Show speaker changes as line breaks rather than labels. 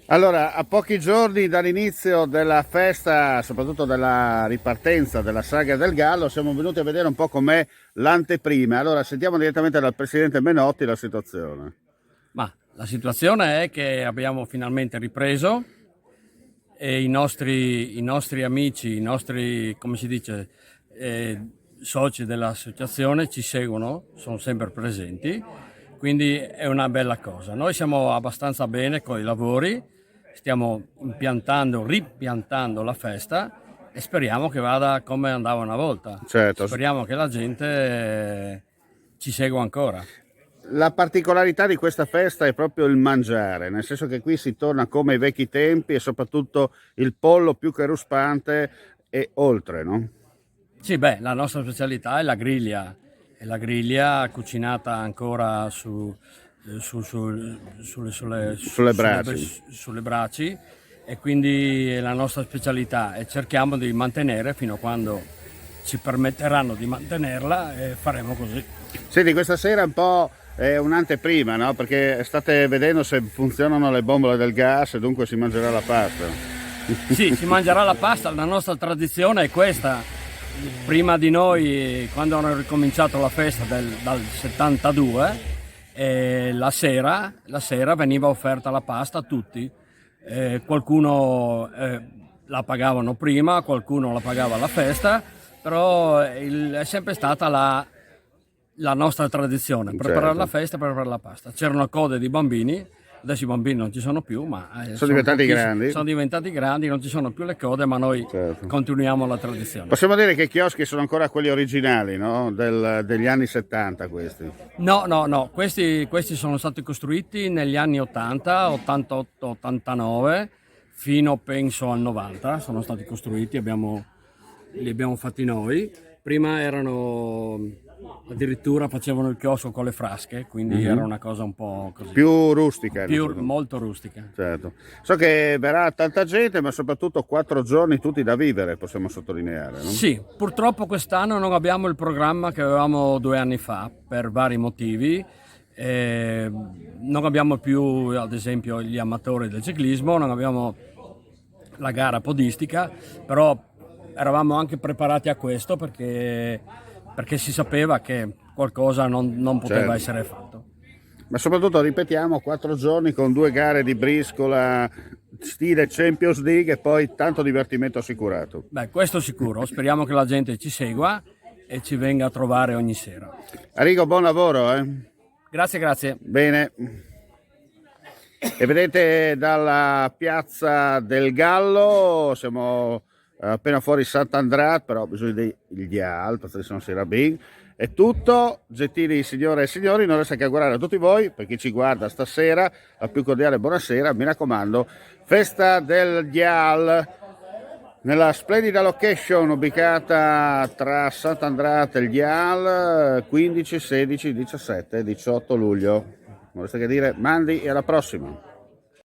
Allora, a pochi giorni dall'inizio della festa, soprattutto della ripartenza della saga del Gallo, siamo venuti a vedere un po' com'è l'anteprima. Allora, sentiamo direttamente dal presidente Menotti la situazione.
Ma la situazione è che abbiamo finalmente ripreso e i nostri amici, i nostri, come si dice, soci dell'associazione ci seguono, sono sempre presenti, quindi è una bella cosa. Noi siamo abbastanza bene con i lavori, stiamo ripiantando la festa e speriamo che vada come andava una volta.
Certo.
Speriamo che la gente ci segua ancora.
La particolarità di questa festa è proprio il mangiare, nel senso che qui si torna come ai vecchi tempi e soprattutto il pollo più che ruspante e oltre, no?
Sì, beh, la nostra specialità è la griglia cucinata ancora
Sulle braci.
sulle braci, e quindi è la nostra specialità e cerchiamo di mantenere fino a quando ci permetteranno di mantenerla e faremo così.
Senti, questa sera un po' è un'anteprima, no? Perché state vedendo se funzionano le bombole del gas e dunque si mangerà la pasta.
Sì, si mangerà la pasta, la nostra tradizione è questa. Prima di noi, quando hanno ricominciato la festa dal 72, la sera veniva offerta la pasta a tutti. Qualcuno la pagavano prima, qualcuno la pagava alla festa, però è sempre stata la nostra tradizione, preparare
Certo.
la festa e preparare la pasta. C'erano code di bambini, adesso i bambini non ci sono più, ma
Sono diventati grandi.
sono diventati grandi, non ci sono più le code, ma noi
Certo.
continuiamo la tradizione.
Possiamo dire che i chioschi sono ancora quelli originali, no? Degli anni 70 questi.
No, no, no, questi sono stati costruiti negli anni 80, 88, 89, fino penso al 90, sono stati costruiti, li abbiamo fatti noi. Prima addirittura facevano il chiosco con le frasche, quindi era una cosa un po' così,
Più rustica. Insomma.
molto rustica.
Certo. So che verrà tanta gente, ma soprattutto 4 giorni tutti da vivere, possiamo sottolineare, no?
Sì, purtroppo quest'anno non abbiamo il programma che avevamo 2 anni fa per vari motivi. Non abbiamo più, ad esempio, gli amatori del ciclismo, non abbiamo la gara podistica, però eravamo anche preparati a questo perché si sapeva che qualcosa non poteva
Certo.
essere fatto.
Ma soprattutto, ripetiamo, 4 giorni con 2 gare di briscola, stile Champions League e poi tanto divertimento assicurato.
Beh, questo sicuro, speriamo che la gente ci segua e ci venga a trovare ogni sera.
Arrigo, buon lavoro, eh?
Grazie, grazie.
Bene. E vedete dalla piazza del Gallo, siamo appena fuori Sant'Andrea, però bisogna del dial, perché se no si rabbin. È tutto, gentili signore e signori, non resta che augurare a tutti voi, per chi ci guarda stasera, la più cordiale buonasera, mi raccomando, festa del dial, nella splendida location ubicata tra Sant'Andrea e il dial, 15, 16, 17, 18 luglio. Non resta che dire, mandi e alla prossima.